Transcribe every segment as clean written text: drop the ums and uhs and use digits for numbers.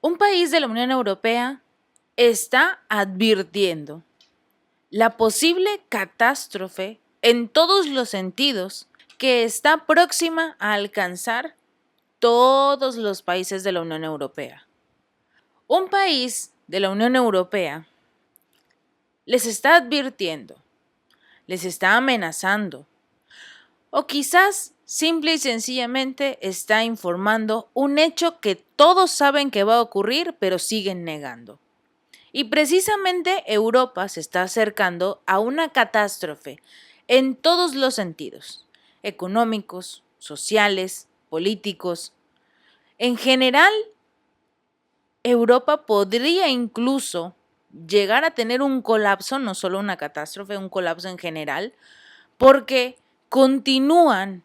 Un país de la Unión Europea está advirtiendo la posible catástrofe en todos los sentidos que está próxima a alcanzar todos los países de la Unión Europea. Un país de la Unión Europea les está advirtiendo, les está amenazando, o quizás simple y sencillamente está informando un hecho que todos saben que va a ocurrir, pero siguen negando. Y precisamente Europa se está acercando a una catástrofe en todos los sentidos, económicos, sociales, políticos. En general, Europa podría incluso llegar a tener un colapso, no solo una catástrofe, un colapso en general, porque continúan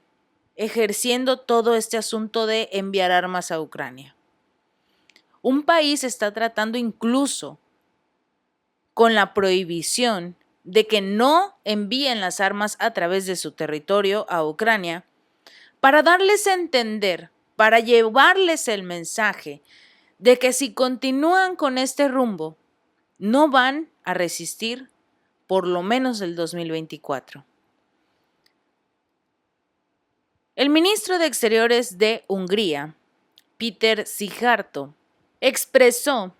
ejerciendo todo este asunto de enviar armas a Ucrania. Un país está tratando incluso con la prohibición de que no envíen las armas a través de su territorio a Ucrania, para darles a entender, para llevarles el mensaje de que si continúan con este rumbo, no van a resistir por lo menos el 2024. El ministro de Exteriores de Hungría, Péter Szijjártó, expresó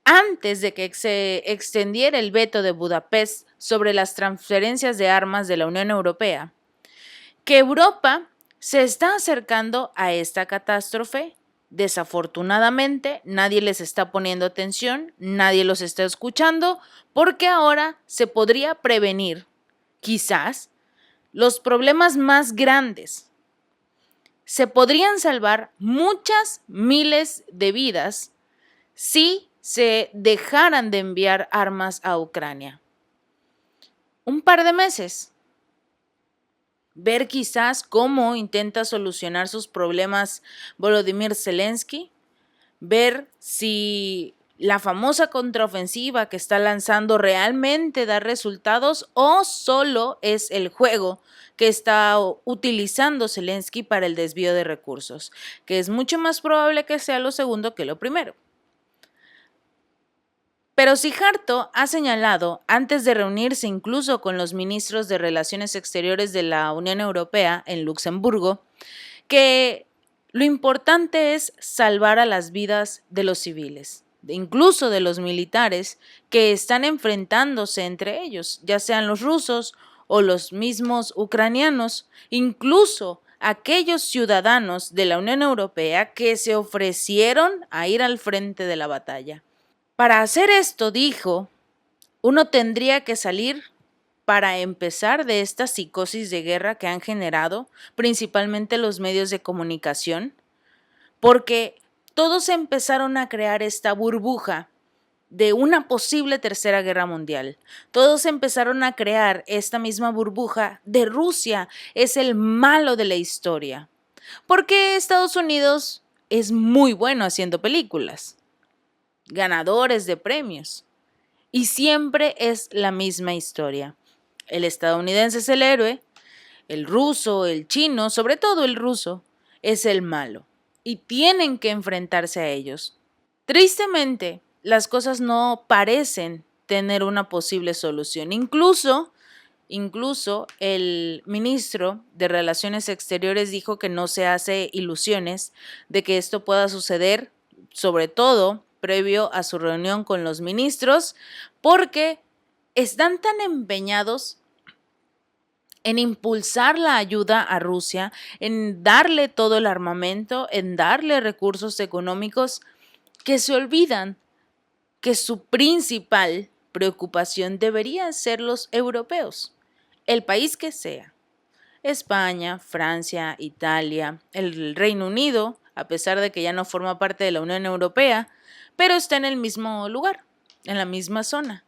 antes de que se extendiera el veto de Budapest sobre las transferencias de armas de la Unión Europea, que Europa se está acercando a esta catástrofe. Desafortunadamente, nadie les está poniendo atención, nadie los está escuchando, porque ahora se podría prevenir, quizás, los problemas más grandes. Se podrían salvar muchas miles de vidas si se dejaran de enviar armas a Ucrania. Un par de meses. Ver quizás cómo intenta solucionar sus problemas Volodymyr Zelensky. Ver si la famosa contraofensiva que está lanzando realmente da resultados o solo es el juego que está utilizando Zelensky para el desvío de recursos, que es mucho más probable que sea lo segundo que lo primero. Pero Szijjártó ha señalado, antes de reunirse incluso con los ministros de Relaciones Exteriores de la Unión Europea en Luxemburgo, que lo importante es salvar a las vidas de los civiles, incluso de los militares que están enfrentándose entre ellos, ya sean los rusos o los mismos ucranianos, incluso aquellos ciudadanos de la Unión Europea que se ofrecieron a ir al frente de la batalla. Para hacer esto, dijo, uno tendría que salir para empezar de esta psicosis de guerra que han generado principalmente los medios de comunicación, porque todos empezaron a crear esta burbuja de una posible tercera guerra mundial. Todos empezaron a crear esta misma burbuja de Rusia es el malo de la historia, porque Estados Unidos es muy bueno haciendo películas, ganadores de premios. Y siempre es la misma historia. El estadounidense es el héroe, el ruso, el chino, sobre todo el ruso, es el malo. Y tienen que enfrentarse a ellos. Tristemente, las cosas no parecen tener una posible solución. Incluso el ministro de Relaciones Exteriores dijo que no se hace ilusiones de que esto pueda suceder, sobre todo previo a su reunión con los ministros, porque están tan empeñados en impulsar la ayuda a Rusia, en darle todo el armamento, en darle recursos económicos, que se olvidan que su principal preocupación debería ser los europeos, el país que sea. España, Francia, Italia, el Reino Unido, a pesar de que ya no forma parte de la Unión Europea, pero está en el mismo lugar, en la misma zona.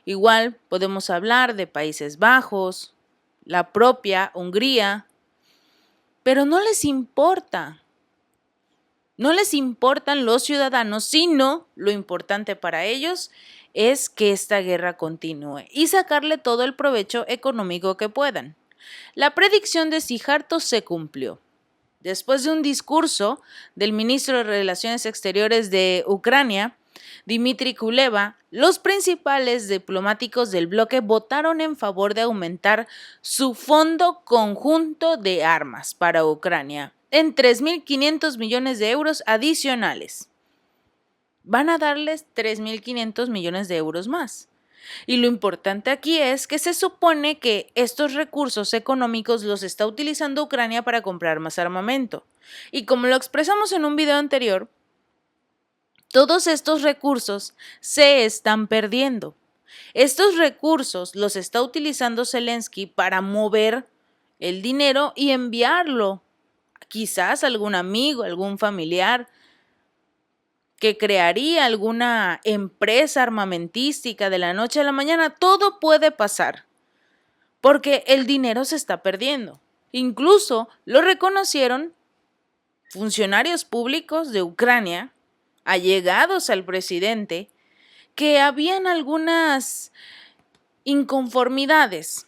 Igual podemos hablar de Países Bajos, la propia Hungría, pero no les importa. No les importan los ciudadanos, sino lo importante para ellos es que esta guerra continúe y sacarle todo el provecho económico que puedan. La predicción de Szijjártó se cumplió. Después de un discurso del ministro de Relaciones Exteriores de Ucrania, Dmitry Kuleba, los principales diplomáticos del bloque votaron en favor de aumentar su fondo conjunto de armas para Ucrania en 3.500 millones de euros adicionales. Van a darles 3.500 millones de euros más. Y lo importante aquí es que se supone que estos recursos económicos los está utilizando Ucrania para comprar más armamento. Y como lo expresamos en un video anterior, todos estos recursos se están perdiendo. Estos recursos los está utilizando Zelensky para mover el dinero y enviarlo quizás a algún amigo, algún familiar, que crearía alguna empresa armamentística de la noche a la mañana. Todo puede pasar porque el dinero se está perdiendo. Incluso lo reconocieron funcionarios públicos de Ucrania, allegados al presidente, que habían algunas inconformidades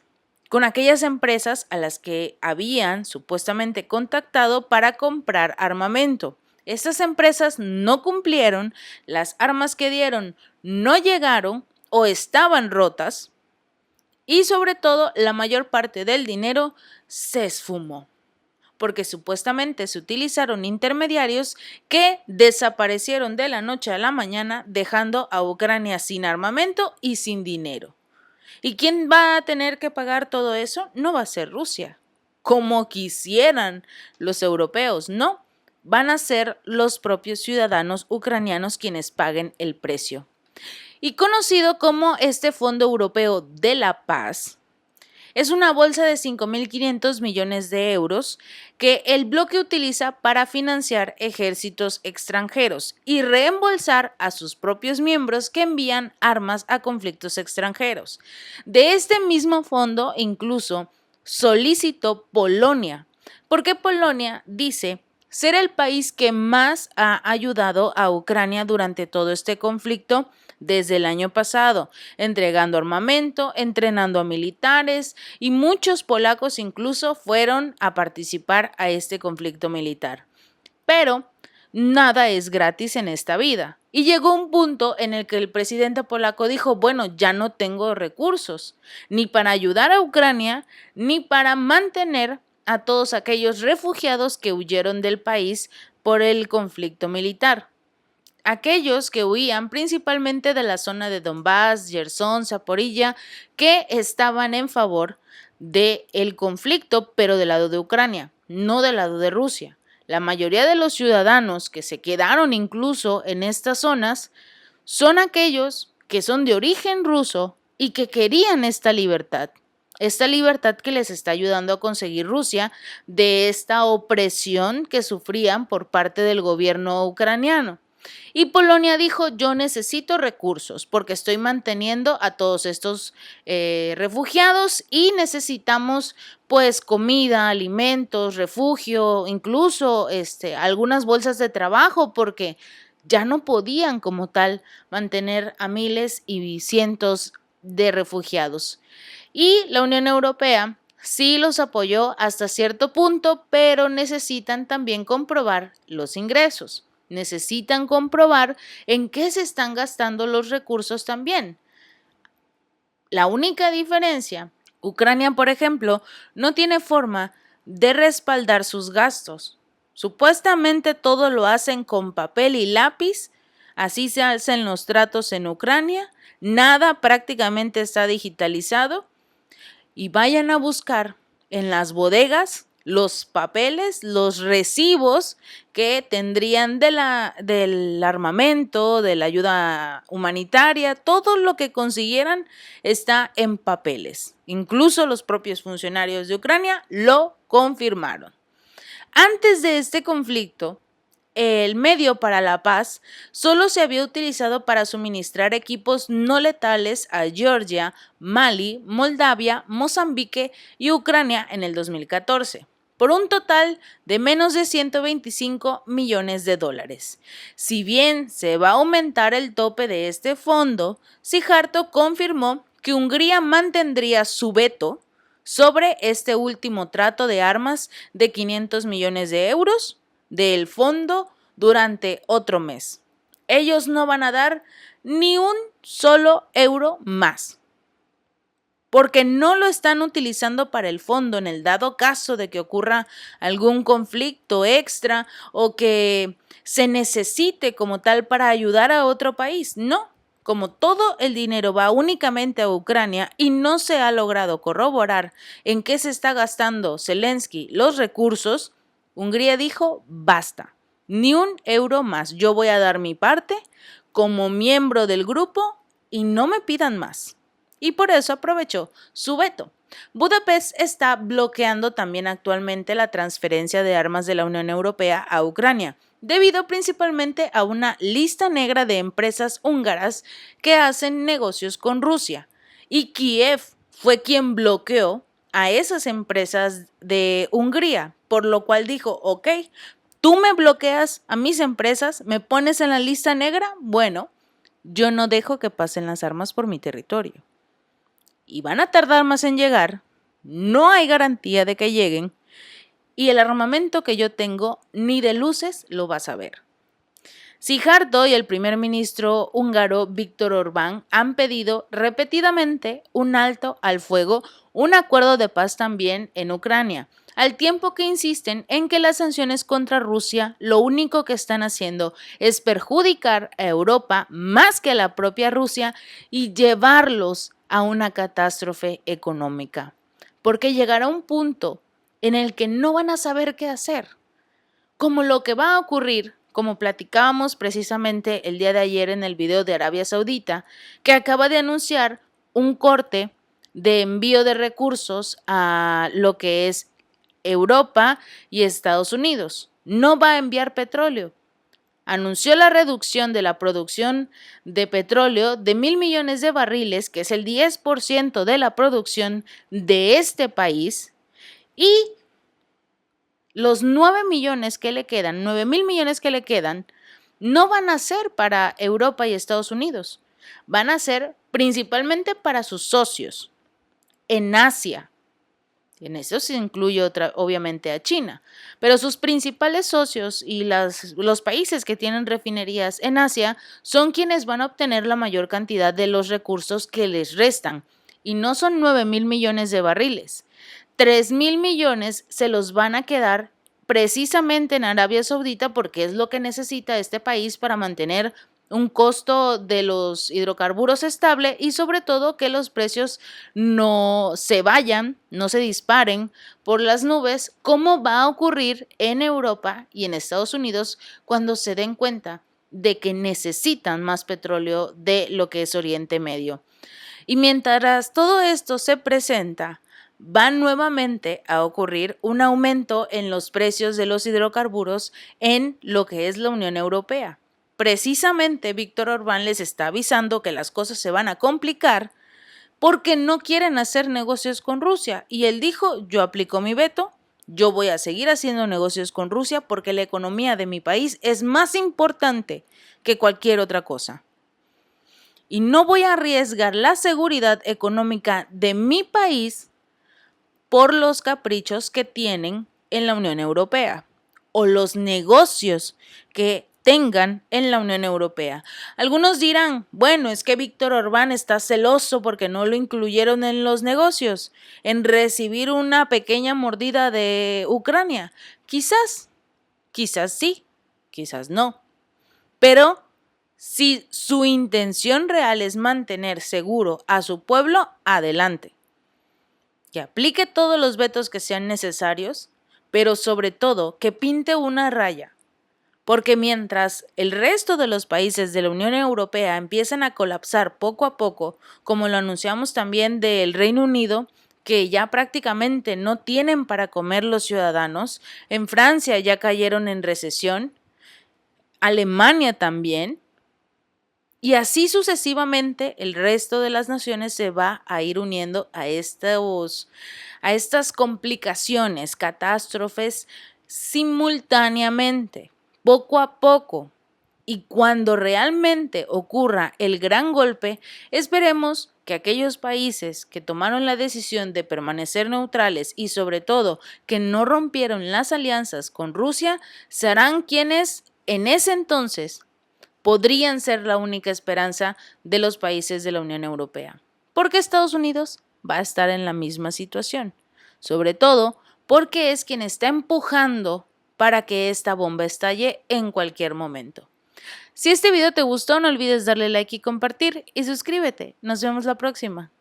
con aquellas empresas a las que habían supuestamente contactado para comprar armamento. Estas empresas no cumplieron, las armas que dieron no llegaron o estaban rotas y sobre todo la mayor parte del dinero se esfumó, porque supuestamente se utilizaron intermediarios que desaparecieron de la noche a la mañana, dejando a Ucrania sin armamento y sin dinero. ¿Y quién va a tener que pagar todo eso? No va a ser Rusia, como quisieran los europeos, no. Van a ser los propios ciudadanos ucranianos quienes paguen el precio. Y conocido como este Fondo Europeo de la Paz, es una bolsa de 5.500 millones de euros que el bloque utiliza para financiar ejércitos extranjeros y reembolsar a sus propios miembros que envían armas a conflictos extranjeros. De este mismo fondo incluso solicitó Polonia, porque Polonia dice ser el país que más ha ayudado a Ucrania durante todo este conflicto desde el año pasado, entregando armamento, entrenando a militares, y muchos polacos incluso fueron a participar a este conflicto militar. Pero nada es gratis en esta vida. Y llegó un punto en el que el presidente polaco dijo, bueno, ya no tengo recursos, ni para ayudar a Ucrania, ni para mantener a todos aquellos refugiados que huyeron del país por el conflicto militar. Aquellos que huían principalmente de la zona de Donbass, Jersón, Zaporilla, que estaban en favor del conflicto, pero del lado de Ucrania, no del lado de Rusia. La mayoría de los ciudadanos que se quedaron incluso en estas zonas son aquellos que son de origen ruso y que querían esta libertad que les está ayudando a conseguir Rusia de esta opresión que sufrían por parte del gobierno ucraniano. Y Polonia dijo, yo necesito recursos porque estoy manteniendo a todos estos refugiados y necesitamos pues comida, alimentos, refugio, incluso algunas bolsas de trabajo porque ya no podían como tal mantener a miles y cientos de refugiados. Y la Unión Europea sí los apoyó hasta cierto punto, pero necesitan también comprobar los ingresos. Necesitan comprobar en qué se están gastando los recursos también. La única diferencia, Ucrania, por ejemplo, no tiene forma de respaldar sus gastos. Supuestamente todo lo hacen con papel y lápiz, así se hacen los tratos en Ucrania, nada prácticamente está digitalizado y vayan a buscar en las bodegas los papeles, los recibos que tendrían del armamento, de la ayuda humanitaria, todo lo que consiguieran está en papeles. Incluso los propios funcionarios de Ucrania lo confirmaron. Antes de este conflicto, el medio para la paz solo se había utilizado para suministrar equipos no letales a Georgia, Mali, Moldavia, Mozambique y Ucrania en el 2014, por un total de menos de 125 millones de dólares. Si bien se va a aumentar el tope de este fondo, Sijarto confirmó que Hungría mantendría su veto sobre este último trato de armas de 500 millones de euros del fondo durante otro mes. Ellos no van a dar ni un solo euro más, porque no lo están utilizando para el fondo en el dado caso de que ocurra algún conflicto extra o que se necesite como tal para ayudar a otro país. No, como todo el dinero va únicamente a Ucrania y no se ha logrado corroborar en qué se está gastando Zelensky los recursos, Hungría dijo, basta, ni un euro más. Yo voy a dar mi parte como miembro del grupo y no me pidan más. Y por eso aprovechó su veto. Budapest está bloqueando también actualmente la transferencia de armas de la Unión Europea a Ucrania, debido principalmente a una lista negra de empresas húngaras que hacen negocios con Rusia. Y Kiev fue quien bloqueó a esas empresas de Hungría, por lo cual dijo, ok, tú me bloqueas a mis empresas, me pones en la lista negra, bueno, yo no dejo que pasen las armas por mi territorio. Y van a tardar más en llegar, no hay garantía de que lleguen, y el armamento que yo tengo ni de luces lo vas a ver. Sijarto y el primer ministro húngaro Viktor Orbán han pedido repetidamente un alto al fuego, un acuerdo de paz también en Ucrania, al tiempo que insisten en que las sanciones contra Rusia lo único que están haciendo es perjudicar a Europa más que a la propia Rusia y llevarlos a una catástrofe económica, porque llegará un punto en el que no van a saber qué hacer, como lo que va a ocurrir, como platicábamos precisamente el día de ayer en el video de Arabia Saudita, que acaba de anunciar un corte de envío de recursos a lo que es Europa y Estados Unidos. No va a enviar petróleo. Anunció la reducción de la producción de petróleo de 1,000 millones de barriles, que es el 10% de la producción de este país, y los 9 millones que le quedan, 9,000 millones que le quedan, no van a ser para Europa y Estados Unidos, van a ser principalmente para sus socios en Asia. En eso se incluye obviamente a China, pero sus principales socios y los países que tienen refinerías en Asia son quienes van a obtener la mayor cantidad de los recursos que les restan, y no son 9,000 millones de barriles. 3,000 millones se los van a quedar precisamente en Arabia Saudita porque es lo que necesita este país para mantener un costo de los hidrocarburos estable y sobre todo que los precios no se vayan, no se disparen por las nubes, como va a ocurrir en Europa y en Estados Unidos cuando se den cuenta de que necesitan más petróleo de lo que es Oriente Medio. Y mientras todo esto se presenta, va nuevamente a ocurrir un aumento en los precios de los hidrocarburos en lo que es la Unión Europea. Precisamente Víctor Orbán les está avisando que las cosas se van a complicar porque no quieren hacer negocios con Rusia. Y él dijo, yo aplico mi veto, yo voy a seguir haciendo negocios con Rusia porque la economía de mi país es más importante que cualquier otra cosa. Y no voy a arriesgar la seguridad económica de mi país por los caprichos que tienen en la Unión Europea o los negocios que tengan en la Unión Europea. Algunos dirán, bueno, es que Víctor Orbán está celoso porque no lo incluyeron en los negocios, en recibir una pequeña mordida de Ucrania. Quizás sí, quizás no. Pero si su intención real es mantener seguro a su pueblo, adelante. Que aplique todos los vetos que sean necesarios, pero sobre todo que pinte una raya, porque mientras el resto de los países de la Unión Europea empiezan a colapsar poco a poco, como lo anunciamos también del Reino Unido, que ya prácticamente no tienen para comer los ciudadanos, en Francia ya cayeron en recesión, Alemania también, y así sucesivamente el resto de las naciones se va a ir uniendo a estas complicaciones, catástrofes simultáneamente, poco a poco. Y cuando realmente ocurra el gran golpe, esperemos que aquellos países que tomaron la decisión de permanecer neutrales y sobre todo que no rompieron las alianzas con Rusia, serán quienes en ese entonces podrían ser la única esperanza de los países de la Unión Europea. Porque Estados Unidos va a estar en la misma situación, sobre todo porque es quien está empujando para que esta bomba estalle en cualquier momento. Si este video te gustó, no olvides darle like y compartir y suscríbete. Nos vemos la próxima.